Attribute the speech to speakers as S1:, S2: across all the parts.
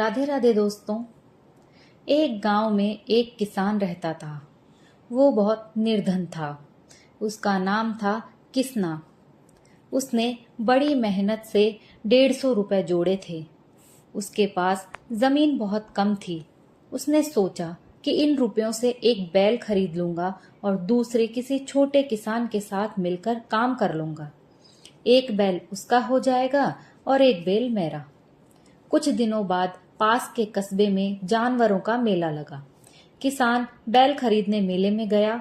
S1: राधे राधे दोस्तों। एक गांव में एक किसान रहता था। वो बहुत निर्धन था। उसका नाम था किसना। उसने बड़ी मेहनत से 150 रुपए जोड़े थे। उसके पास जमीन बहुत कम थी। उसने सोचा कि इन रुपयों से एक बैल खरीद लूंगा और दूसरे किसी छोटे किसान के साथ मिलकर काम कर लूंगा। एक बैल उसका हो जाएगा और एक बैल मेरा। कुछ दिनों बाद पास के कस्बे में जानवरों का मेला लगा। किसान बैल खरीदने मेले में गया।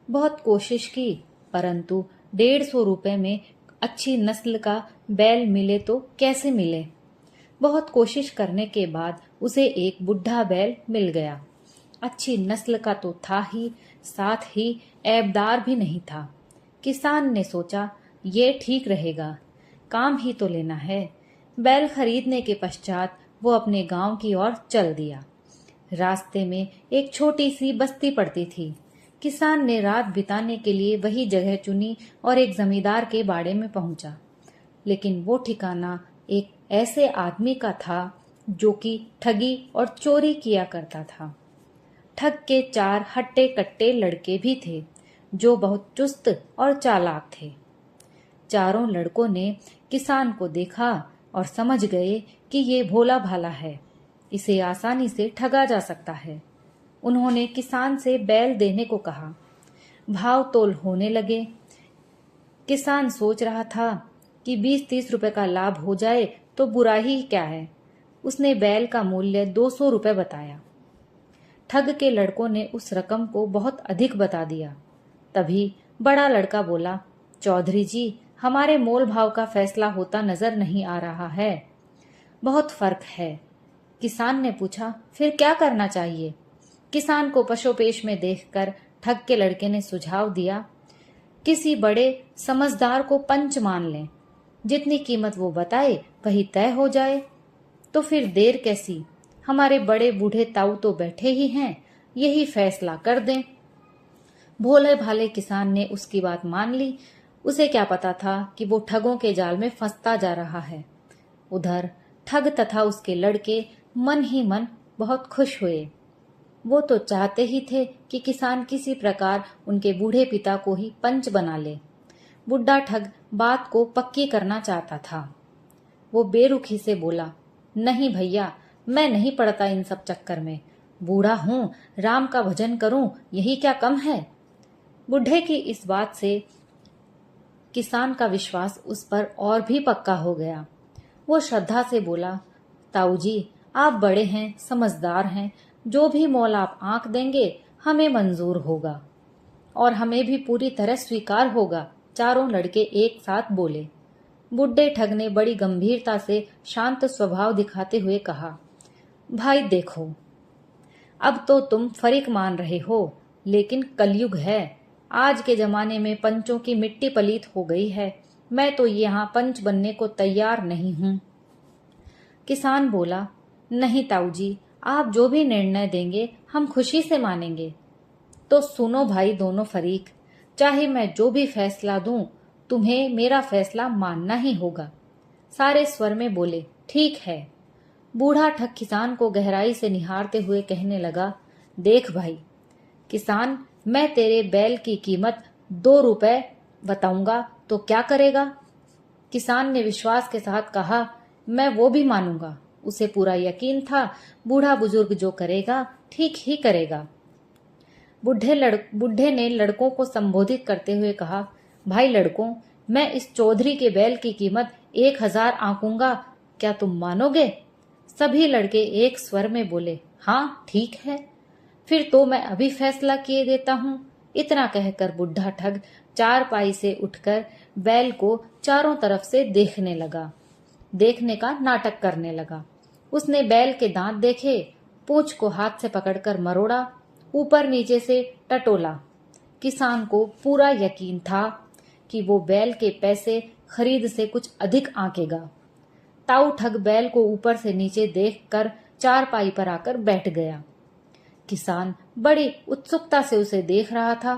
S1: बहुत कोशिश की, परंतु 150 रुपए में अच्छी नस्ल का बैल मिले तो कैसे मिले। बहुत कोशिश करने के बाद उसे एक बुढ़ा बैल मिल गया। अच्छी नस्ल का तो था ही, साथ ही ऐबदार भी नहीं था। किसान ने सोचा, ये ठीक रहेगा, काम ही तो लेना है। बैल खरीदने के पश्चात वो अपने गांव की ओर चल दिया। रास्ते में एक छोटी सी बस्ती पड़ती थी। किसान ने रात बिताने के लिए वही जगह चुनी और एक जमींदार के बाड़े में पहुंचा। लेकिन वो ठिकाना एक ऐसे आदमी का था जो कि ठगी और चोरी किया करता था। ठग के 4 हट्टे कट्टे लड़के भी थे जो बहुत चुस्त और चालाक थे। चारों लड़कों ने किसान को देखा और समझ गए कि ये भोला भाला है, इसे आसानी से ठगा जा सकता है। उन्होंने किसान से बैल देने को कहा। भाव तोल होने लगे। किसान सोच रहा था कि 20-30 रुपए का लाभ हो जाए तो बुरा ही क्या है। उसने बैल का मूल्य 200 रुपए बताया। ठग के लड़कों ने उस रकम को बहुत अधिक बता दिया। तभी बड़ा लड़का बोला, चौधरी जी, हमारे मोल भाव का फैसला होता नजर नहीं आ रहा है, बहुत फर्क है। किसान ने पूछा, फिर क्या करना चाहिए। किसान को पशोपेश में देखकर ठग के लड़के ने सुझाव दिया, किसी बड़े समझदार को पंच मान लें, जितनी कीमत वो बताए वही तय हो जाए। तो फिर देर कैसी, हमारे बड़े बूढ़े ताऊ तो बैठे ही हैं, यही फैसला कर दें। भोले भाले किसान ने उसकी बात मान ली। उसे क्या पता था कि वो ठगों के जाल में फंसता जा रहा है। उधर ठग तथा उसके लड़के मन ही मन बहुत खुश हुए। वो तो चाहते ही थे कि किसान किसी प्रकार उनके बूढ़े पिता को ही पंच बना ले। बुढ़ा ठग बात को पक्की करना चाहता था। वो बेरुखी से बोला, नहीं भैया, मैं नहीं पड़ता इन सब चक्कर में। बूढ़ा हूं, राम का भजन करूं, यही क्या कम है। बुढ़े की इस बात से किसान का विश्वास उस पर और भी पक्का हो गया। वो श्रद्धा से बोला, ताऊ जी, आप बड़े हैं, समझदार हैं, जो भी मोल आप आंक देंगे हमें मंजूर होगा और हमें भी पूरी तरह स्वीकार होगा। चारों लड़के एक साथ बोले। बुढ़े ठग ने बड़ी गंभीरता से शांत स्वभाव दिखाते हुए कहा, भाई देखो, अब तो तुम फरीक मान रहे हो, लेकिन कलयुग है। आज के जमाने में पंचों की मिट्टी पलीत हो गई है। मैं तो यहाँ पंच बनने को तैयार नहीं हूँ। किसान बोला, नहीं ताऊ जी, आप जो भी निर्णय देंगे हम खुशी से मानेंगे। तो सुनो भाई दोनों फरीक, चाहे मैं जो भी फैसला दूं, तुम्हें मेरा फैसला मानना ही होगा। सारे स्वर में बोले, ठीक है। बूढ़ा ठग किसान को गहराई से निहारते हुए कहने लगा, देख भाई किसान, मैं तेरे बैल की कीमत 2 रुपए बताऊंगा तो क्या करेगा। किसान ने विश्वास के साथ कहा, मैं वो भी मानूंगा। उसे पूरा यकीन था बूढ़ा बुजुर्ग जो करेगा ठीक ही करेगा। बुढ़े ने लड़कों को संबोधित करते हुए कहा, भाई लड़कों, मैं इस चौधरी के बैल की कीमत 1000 आंकूंगा, क्या तुम मानोगे। सभी लड़के एक स्वर में बोले, हाँ ठीक है। फिर तो मैं अभी फैसला किए देता हूँ। इतना कहकर बुढ़ा ठग चारपाई से उठकर बैल को चारों तरफ से देखने का नाटक करने लगा। उसने बैल के दांत देखे, पूंछ को हाथ से पकड़कर मरोड़ा, ऊपर नीचे से टटोला। किसान को पूरा यकीन था कि वो बैल के पैसे खरीद से कुछ अधिक आंकेगा। ताऊ ठग बैल को ऊपर से नीचे देखकर चारपाई पर आकर बैठ गया। किसान बड़ी उत्सुकता से उसे देख रहा था।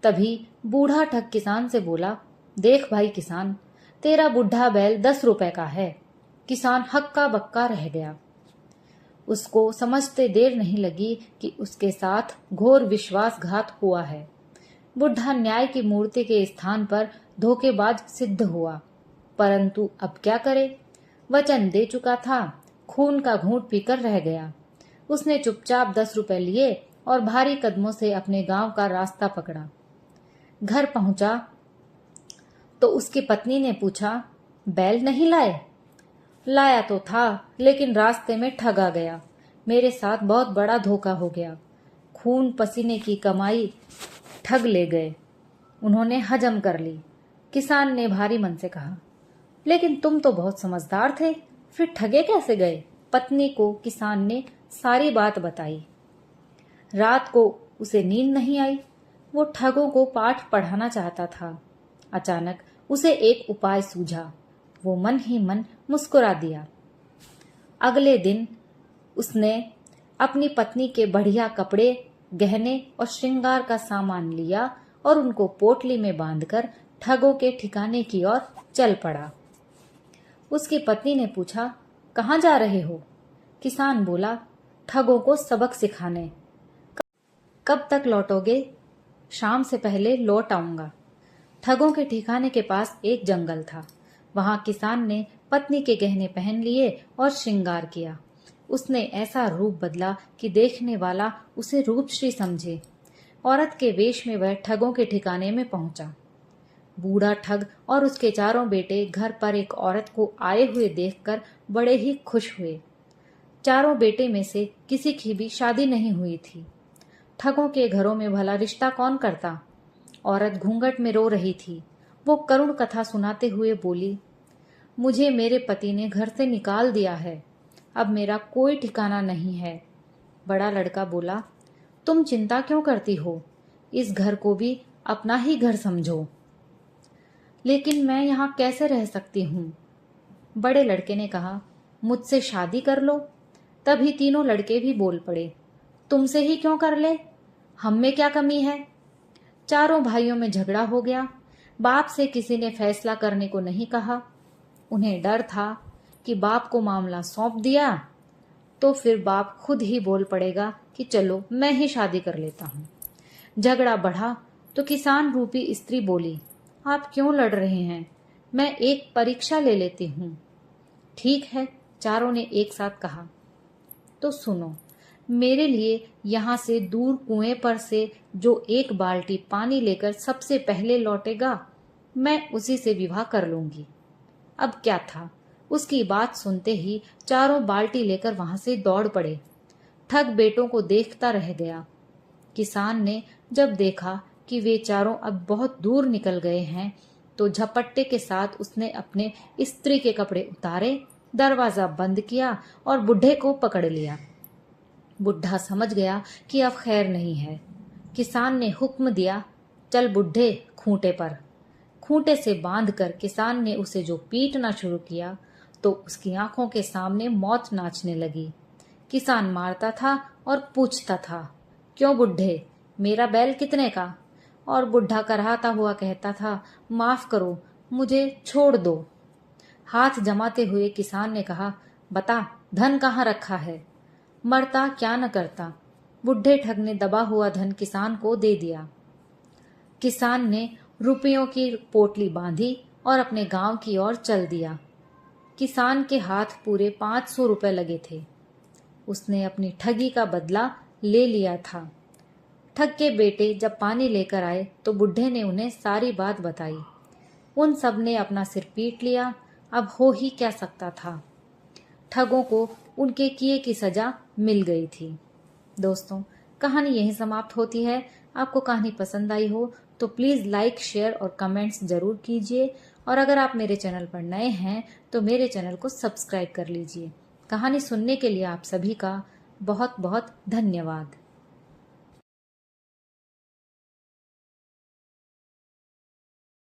S1: तभी बूढ़ा ठग किसान से बोला, देख भाई किसान, तेरा बुढ़ा बैल 10 रुपए का है। किसान हक्का बक्का रह गया। उसको समझते देर नहीं लगी कि उसके साथ घोर विश्वासघात हुआ है। बुढ़ा न्याय की मूर्ति के स्थान पर धोखेबाज सिद्ध हुआ, परंतु अब क्या करे? वचन दे चुका था, खून का घूंट पीकर रह गया। उसने चुपचाप 10 रुपए लिए और भारी कदमों से अपने गांव का रास्ता पकड़ा। घर पहुंचा तो उसकी पत्नी ने पूछा, बैल नहीं लाए? लाया तो था, लेकिन रास्ते में ठग आ गया। मेरे साथ बहुत बड़ा धोखा हो गया। खून पसीने की कमाई ठग ले गए। उन्होंने हजम कर ली। किसान ने भारी मन से कहा, लेकिन तुम तो बहुत समझदार थे, फिर ठगे कैसे गए? पत्नी को किसान ने सारी बात बताई। रात को उसे नींद नहीं आई। वो ठगों को पाठ पढ़ाना चाहता था। अचानक उसे एक उपाय सूझा। वो मन ही मन मुस्कुरा दिया। अगले दिन उसने अपनी पत्नी के बढ़िया कपड़े, गहने और श्रृंगार का सामान लिया और उनको पोटली में बांधकर ठगों के ठिकाने की ओर चल पड़ा। उसकी पत्नी ने पूछा, कहाँ जा रहे हो? किसान बोला, ठगों को सबक सिखाने। कब तक लौटोगे? शाम से पहले लौट आऊंगा। ठगों के ठिकाने के पास एक जंगल था। वहां किसान ने पत्नी के गहने पहन लिए और श्रृंगार किया। उसने ऐसा रूप बदला कि देखने वाला उसे रूपश्री समझे। औरत के वेश में वह ठगों के ठिकाने में पहुंचा। बूढ़ा ठग और उसके चारों बेटे घर पर एक औरत को आए हुए देखकर बड़े ही खुश हुए। चारों बेटे में से किसी की भी शादी नहीं हुई थी। ठगों के घरों में भला रिश्ता कौन करता? औरत घूंघट में रो रही थी। वो करुण कथा सुनाते हुए बोली, मुझे मेरे पति ने घर से निकाल दिया है। अब मेरा कोई ठिकाना नहीं है। बड़ा लड़का बोला, तुम चिंता क्यों करती हो? इस घर को भी अपना ही घर समझो। लेकिन मैं यहाँ कैसे रह सकती हूँ? बड़े लड़के ने कहा, मुझसे शादी कर लो। तभी तीनों लड़के भी बोल पड़े, तुमसे ही क्यों कर ले? हम में क्या कमी है? चारों भाइयों में झगड़ा हो गया। बाप से किसी ने फैसला करने को नहीं कहा। उन्हें डर था कि बाप को मामला सौंप दिया तो फिर बाप खुद ही बोल पड़ेगा कि चलो मैं ही शादी कर लेता हूँ। झगड़ा बढ़ा तो किसान रूपी स्त्री बोली, आप क्यों लड़ रहे हैं? मैं एक परीक्षा ले लेती हूँ। ठीक है, चारों ने एक साथ कहा। तो सुनो, मेरे लिए यहाँ से दूर कुएं पर से जो एक बाल्टी पानी लेकर सबसे पहले लौटेगा, मैं उसी से विवाह कर लूंगी। अब क्या था, उसकी बात सुनते ही चारों बाल्टी लेकर वहां से दौड़ पड़े। ठग बेटों को देखता रह गया। किसान ने जब देखा कि वे चारों अब बहुत दूर निकल गए हैं, तो झपट्टे के साथ उसने अपने स्त्री के कपड़े उतारे, दरवाजा बंद किया और बुढ़े को पकड़ लिया। बुढ़ा समझ गया कि अब खैर नहीं है। किसान ने हुक्म दिया, चल बुढ़े, खूंटे पर। खूंटे से बांधकर किसान ने उसे जो पीटना शुरू किया तो उसकी आंखों के सामने मौत नाचने लगी। किसान मारता था और पूछता था, क्यों बुढ़े, मेरा बैल कितने का? और बुढ़ा कराहता हुआ कहता था, माफ करो, मुझे छोड़ दो। हाथ जमाते हुए किसान ने कहा, बता, धन कहाँ रखा है? मरता क्या न करता। बुढ़े ठग ने दबा हुआ धन किसान को दे दिया। किसान ने रुपयों की पोटली बांधी और अपने गांव की ओर चल दिया। किसान के हाथ पूरे 500 रुपए लगे थे। उसने अपनी ठगी का बदला ले लिया था। ठग के बेटे जब पानी लेकर आए तो बुढ़े ने उन्हें सारी बात बताई। उन सब ने अपना सिर पीट लिया। अब हो ही क्या सकता था। ठगों को उनके किए की सजा मिल गई थी। दोस्तों, कहानी यहीं समाप्त होती है। आपको कहानी पसंद आई हो तो प्लीज़ लाइक, शेयर और कमेंट्स जरूर कीजिए। और अगर आप मेरे चैनल पर नए हैं तो मेरे चैनल को सब्सक्राइब कर लीजिए। कहानी सुनने के लिए आप सभी का बहुत बहुत धन्यवाद।